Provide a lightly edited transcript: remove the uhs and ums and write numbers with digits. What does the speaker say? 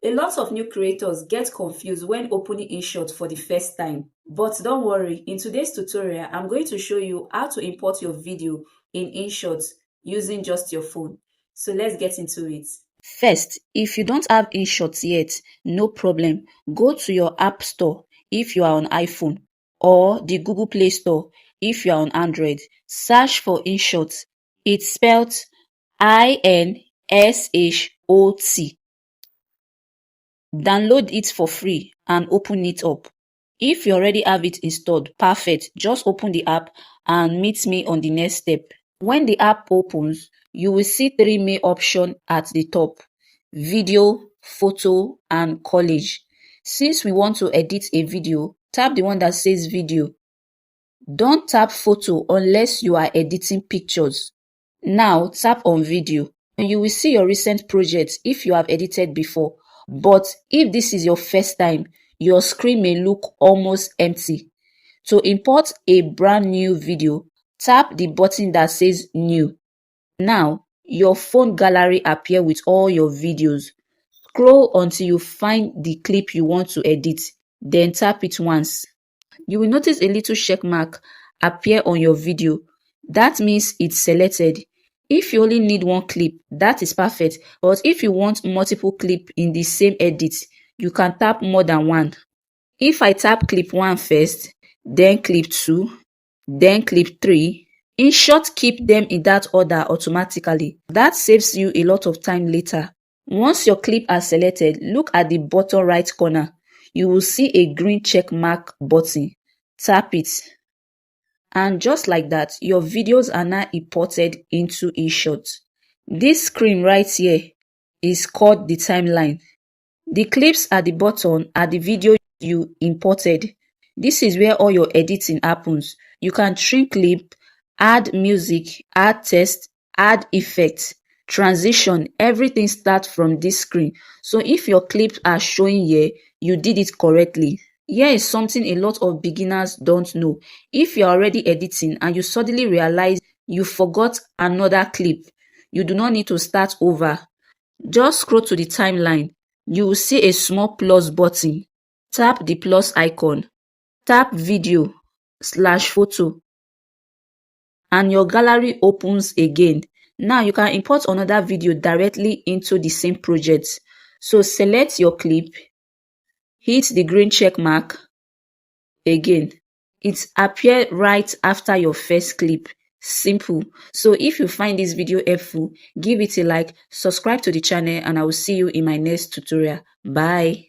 A lot of new creators get confused when opening Inshot for the first time. But don't worry, in today's tutorial, I'm going to show you how to import your video in Inshot using just your phone. So let's get into it. First, if you don't have Inshot yet, no problem. Go to your App Store if you are on iPhone or the Google Play Store if you are on Android. Search for Inshot. It's spelled Inshot. Download it for free and open it up. If you already have it installed, perfect. Just open the app and meet me on the next step. When the app opens, you will see three main options at the top: video, photo, and collage. Since we want to edit a video, tap the one that says video. Don't tap photo unless you are editing pictures. Now tap on video and you will see your recent projects if you have edited before. But if this is your first time, your screen may look almost empty. To import a brand new video, tap the button that says new. Now, your phone gallery appears with all your videos. Scroll until you find the clip you want to edit, then tap it once. You will notice a little check mark appear on your video. That means it's selected. If you only need one clip, that is perfect. But if you want multiple clips in the same edit, you can tap more than one. If I tap clip 1 first, then clip 2, then clip 3, Inshot keep them in that order automatically. That saves you a lot of time later. Once your clip are selected, look at the bottom right corner. You will see a green check mark button. Tap it. And just like that, your videos are now imported into Inshot. This screen right here is called the timeline. The clips at the bottom are the video you imported. This is where all your editing happens. You can trim clip, add music, add text, add effects, transition, everything starts from this screen. So if your clips are showing here, you did it correctly. Here is something a lot of beginners don't know. If you're already editing and you suddenly realize you forgot another clip, you do not need to start over. Just scroll to the timeline. You will see a small plus button. Tap the plus icon. Tap video/photo. And your gallery opens again. Now you can import another video directly into the same project. So select your clip. Hit the green check mark again. It appears right after your first clip. Simple. So if you find this video helpful, give it a like, subscribe to the channel, and I will see you in my next tutorial. Bye.